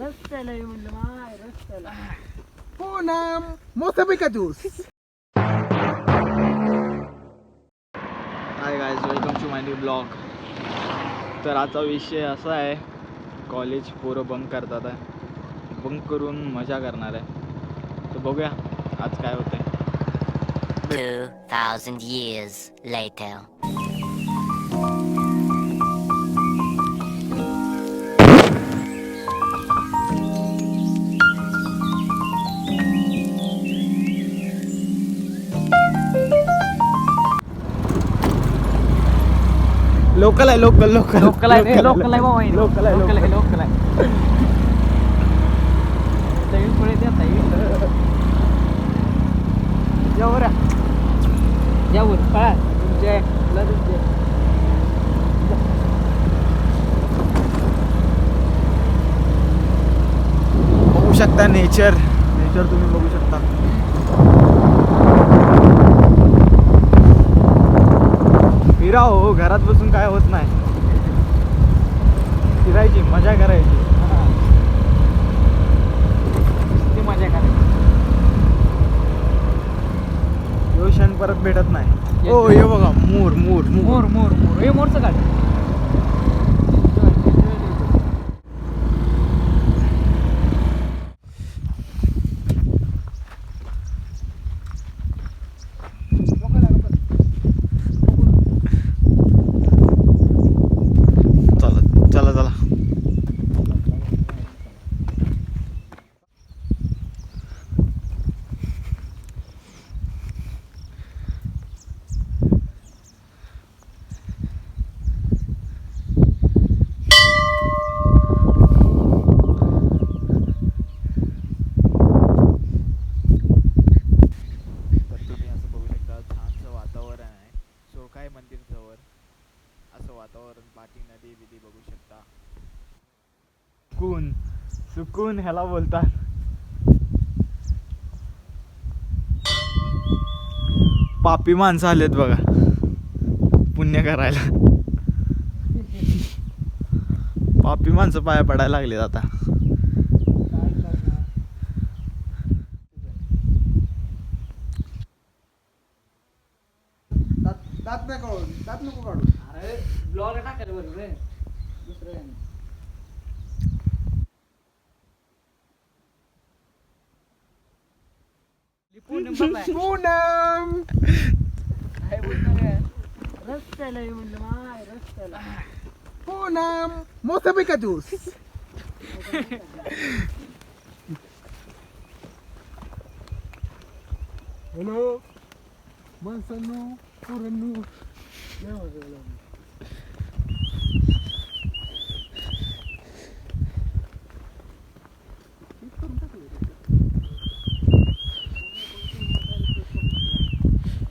रस्त्याला ये म्हणलं माय रस्त्याला. पूनम मोसंबी का juice. Hi guys, welcome to my new blog. तर आजचा विषय असा आहे, कॉलेज पोरं बंक करतात आहे, बंक करून मजा करणार आहे. तर बघूया आज काय होतं आहे. 2000 years later. लोकल आहे, लोकल लोकल लोकल आहे, लोकल आहे बाबा, लोकल आहे, लोकल आहे, लोकल आहे. तळी पुढे द्या ताई. यावर यावर पळा तुमचे तुमचे. बघू शकता नेचर तुम्ही बघू शकता. फिरा हो, घरात बसून काय होत नाही. फिरायची, मजा करायची. ती मजा करायची. यो क्षण परत भेटत नाही. हो हे बघा, मोर मोर मोर मोर मोर हे मोरचं काढ. चला चला. सोरकाय मंदिर जवळ असं वातावरण, पाठी नदी बिदी बघू शकता. सुकून सुकून ह्याला बोलतात. पापी माणसं आलेत बघा पुण्य करायला. पापी माणसं पाया पडायला लागलेत आता. दात नाही काढून, दात नको काढू. अरे ब्लॉग टाकायला बरोबर आहे. दुसरं काय नाही. पूनम बाबा. पूनम काय बोलतो रे? रस्त्याला ये म्हणलं माय रस्त्याला. पूनम मोसंबी का ज्यूस. हॅलो माणसांनो, पोरांनो, या बघायला.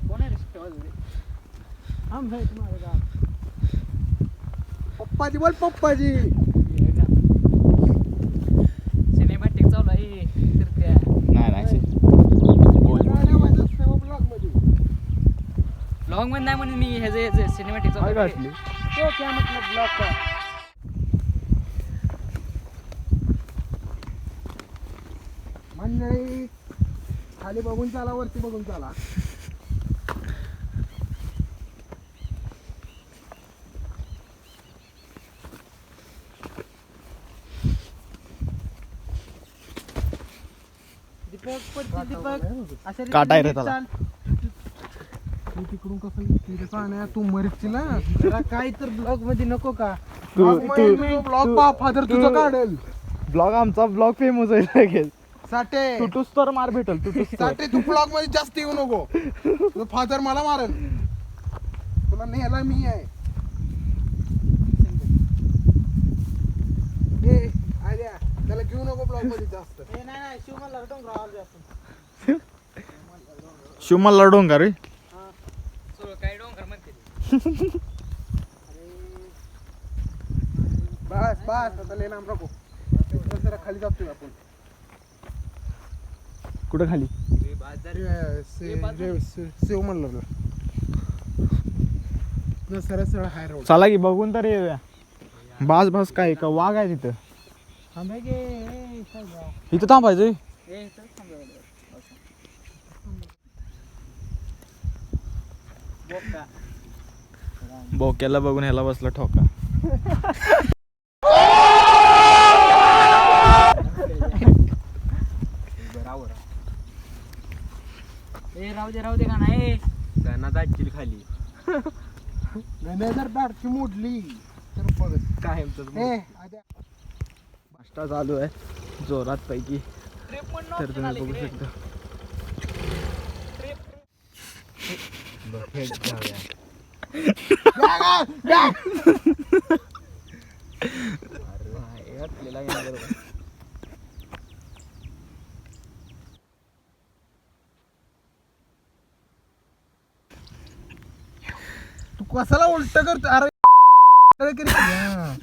कोण आहे रे स्टॉल? आम आहे तुम्हाला का? पप्पाजी बोल, पप्पाजी. सिनेमॅटिक चालू आहे. फिरत्या. नाही ब्लॉग मध्ये नाही म्हणून मी ह्याचे सिनेमॅटिक चालू आहे. तो क्या मतलब ब्लॉग का? मंडळी खाली बघून चाला, वरती बघून चाला. दीपक पडते दीपक. अशा काटा आहे रे त्याला. तू तिकडून कसं तिथे पाहण्या, तू मरशील ना. जरा काय तर ब्लॉग मध्ये नको का? ब्लॉग पा फादर तुझं काढेल. ब्लॉग, आमचा ब्लॉग फेमस आहे लगेच. साठे तुटूस तर मार भेटल. तुटूस तर. साठे तू ब्लॉग मध्ये जास्त येऊ नको. तुझं फादर मला मारेल. तुला नेला मी आहे. ए आल्या, त्याला घेऊ नको ब्लॉग मध्ये जास्त. नाही शिवमला डोंगरावर जास्त. शिवमल्ला डोंगर रे. काय डोंगर म्हणते. बस बस, आता लय लांब नको. जरा खाली जातोय आपण. कुठं खाली? सेव म्हणलं सरळ सरळ हाय रोड. चला की बघून तर येऊया. बास बास काय का वाघ आहे तिथं. थांबे गे ए, सगळा. इथं थांबायचं ए, इथंच थांबायचं. असं. बोका. बोक्याला बघून ह्याला बसला ठोका. ए राहू दे का नाही गाणं दाखील खाली गण्या जर दाढची मोडली तर बघ काय ए आद्या नाश्ता चालू आहे जोरात पैकी, तर तुम्ही बघू शकता. तू कसाला उलट करतो अरे हा.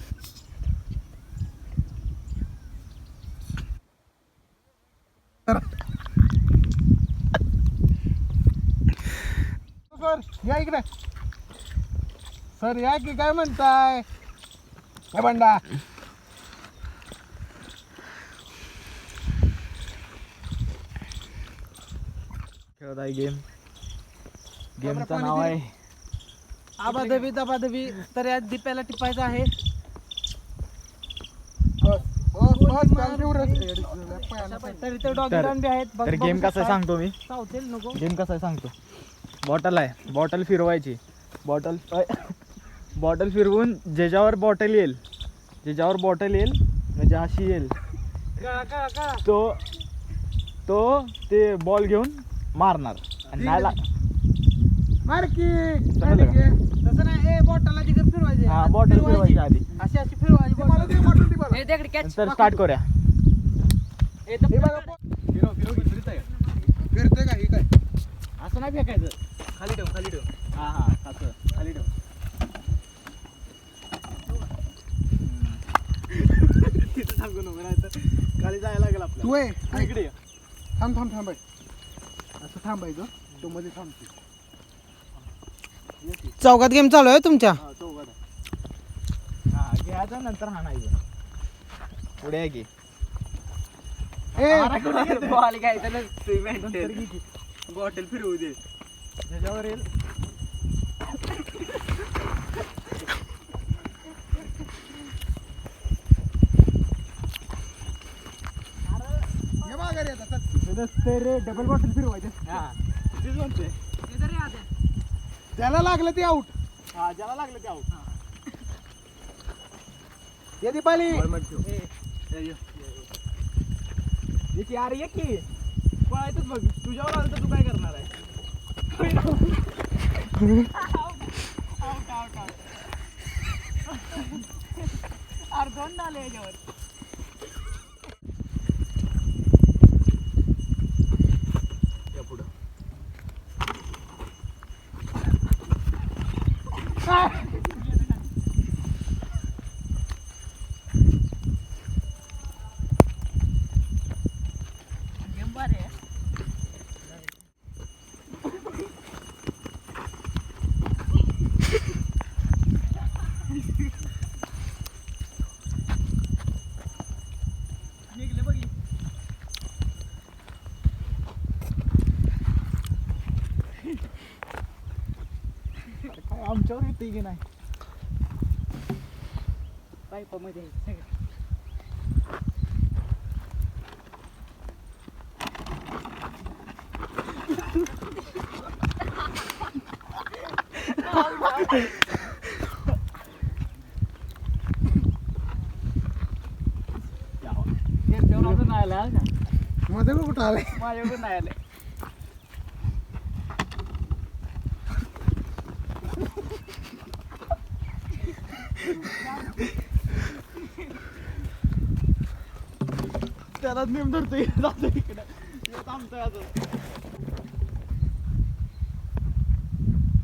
सर या इकडे सर या की काय म्हणताय काय बंडा खेळत आहे गेमचं नाव आहे आबाधबी दबाधबी. तर या दिप्याला टिपायचं आहे. बस बस बस तर इथे डॉगी तर- डॉन बी आहेत. तर गेम कसा आहे सांगतो मी. चावतील नको. गेम कसा आहे सांगतो. बॉटल आहे, बॉटल फिरवायची. बॉटल बॉटल फिरवून ज्याच्यावर बॉटल येईल म्हणजे अशी येईल कळा. तो ते बॉल घेऊन मारणार आणि नाही मार की समजलं का? तसं नाही ए बॉटलला तिकडे फिरवायचे. हा बॉटल फिरवायची आधी. अशी फिरवायची मला ते बॉटल दे मला. ए तिकडे कॅच. तर स्टार्ट करूया. ए तर हे बघा फिरते का हे काय असं नाही फेकायचं. खाली ठेव. हा असं खाली ठेव. तिथं सांगू नको नाही तर खाली जायला लागेल आपल्याला. तू आहे तू इकडे ये. थांबाय असं थांबायचं तो मध्ये थांबतो चौकात गेम चालू आहे तुमच्या. हा, तो उभा राहा. हा घ्यायचा नंतर हाणायचं. पुढे आहे की ए बॉल घ्यायचं ना नंतर घे की. बॉटल फिरवू दे. ज्याच्यावर येईल ये माघारी आता चल. डबल बॉटल फिरवायचं. हा तेच म्हणते. त्याला लागलं ते आउट हा ज्याला लागलं ते आऊट. ये दीपाली यार ये की पळायचंच बघ. तुझ्यावर आलं तर तू काय करणार आहे. अरे दोन आले याच्यावर. आमच्यावर येते की नाही. पाईपामध्ये नाही आलं का मध्ये कुठं आलाय माझ्याकडून नाही आले. त्याला नेम धरतोय जातो इकडे थांबतोय अजून.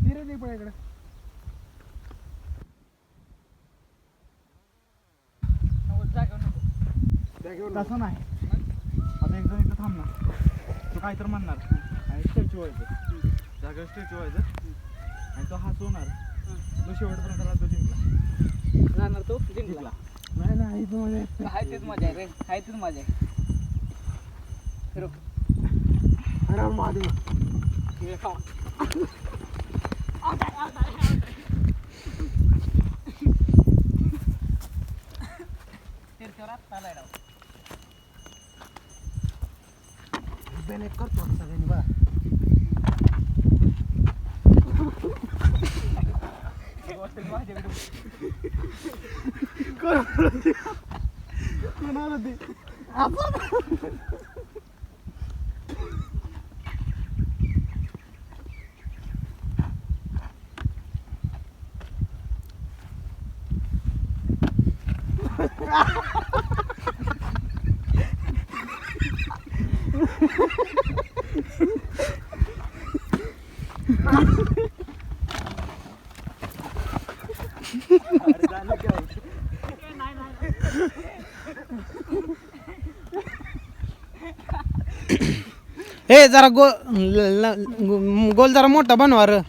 धीरे दीपा इकडे तसं नाही. आता एक जण इथं थांबणार, तो काय तर म्हणणार आणि स्टॅच्यू व्हायचं. जागा स्टॅच्यू व्हायचं आणि तो हसवणार. तो शेवटपर्यंत तो जिंकला. जाणार तो जिंकला. नाही नाही तू म्हणजे हाय तेच मजा आहे रे, हाय तेच मजा आहे. फिरो. अरे महादेव हे खाऊ. बेनेट करतो सगळ्यांनी बघा. ए जरा गोल जरा मोठा बनवा र.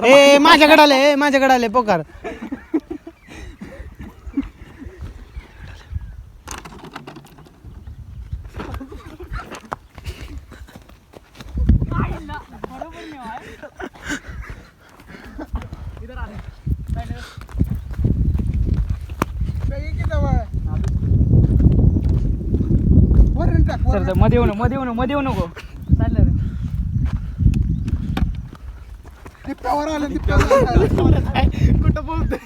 ए माझ्याकडे आले पोकार. सर मध्ये येऊ नको चाललं रे. टिप्प्यावर आलं टिप्प्यावर आलं. कुठं बोलतोय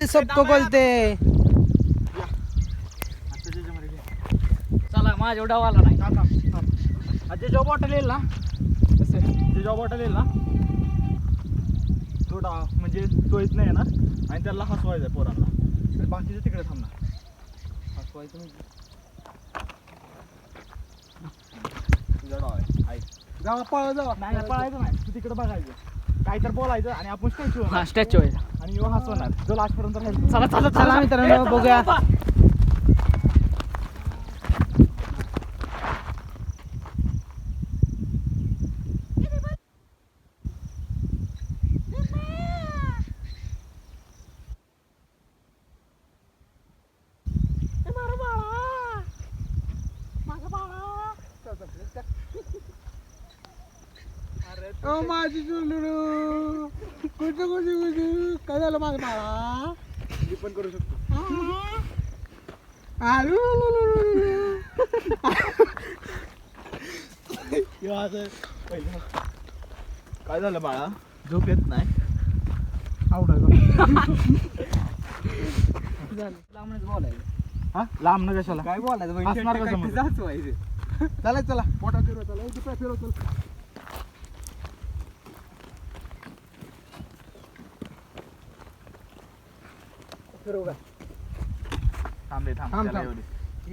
सबको बोलते. चला माझ्या डाव आला नाही. जे जॉब बॉटल येईल ना जे जॉब बॉटल येईल ना तो म्हणजे तो येत नाही ना आणि त्याला हसवायचं पोरांना आणि बाकीचे तिकडे थांबणार. हसवायचं म्हणजे तुझा डाव आहे. जावा पळा जावा. नाही पळायचं नाही, तू तिकडे बघायचं काय तर बोलायचं आणि आपण स्टॅच्यू हा स्टॅच्यू आहे. आणि यो हसवणार जो लास्टपर्यंत राहील. चला चला चला मित्रांनो बघूया. ओ माझी चुलू कुठे काय झालं माझं बाळा. मी पण करू शकतो. आलू किंवा असं पहिलं काय झालं बाळा झोप येत नाही. लांबणच बोलायचं. हा लांब न कशाला काय बोलायचं असणार कसं मग? जाच व्हायचं. चला चला पोटा फिरव चला टिप्प्या फिरव चला. थांब थांब, त्याला थांब. येऊ दे.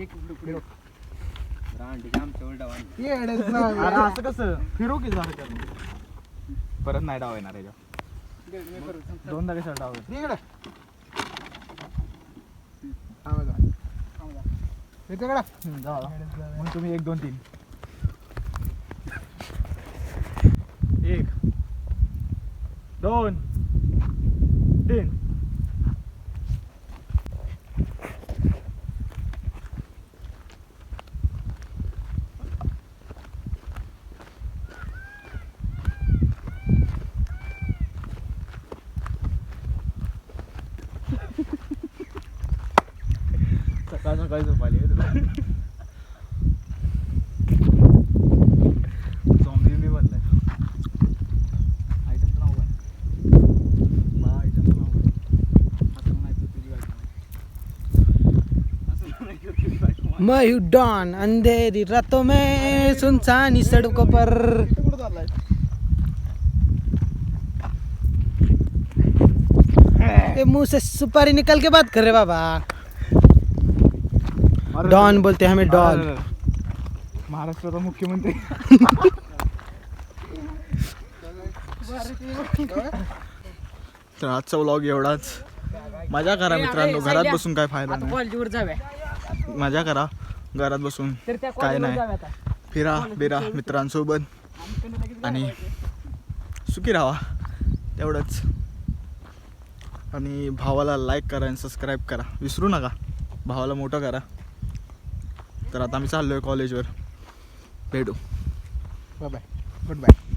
एक पुढे रांडीची आमच्या उलटा वांडी. येडेच अरे नाही. असं कसं फिरू की जरा त्यातून. परत नाही डाव येणार याच्यावर. दोनदा कशाला डाव येतो. इकडे इकडे जाऊ मग तुम्ही 1 2 3 1 2 3 सकाळ सकाळी झोपाली झॉम्बी मी बनलाय. आयटमचं नाव काय मला आयटमचं नाव काय असं म्हणायचं तुझी गाडी. मैं हूँ डॉन अंधेरी रातों में सुनसानी सड़कों पर. कुठं चाललाय. ए, मुंह से सुपारी निकल के बात कर रहे बाबा. डॉन बोलते हमें डॉन. महाराष्ट्राचा मुख्यमंत्री. तर आजचा व्लॉग एवढाच. मजा करा मित्रांनो, घरात बसून काय फायदा आता नाही. कॉलेजवर जाऊया. मजा करा घरात बसून तर त्या काय कॉलेजवर नाही. जाऊया आता. फिरा बिरा मित्रांसोबत आणि त्यांना लगेच आणि घालवायचं. सुखी राहा तेवढंच. आणि भावाला लाईक करा आणि सबस्क्राईब करा विसरू नका. भावाला मोठं करा. तर आता आम्ही चाललो आहे कॉलेजवर. भेटू. Bye bye good bye.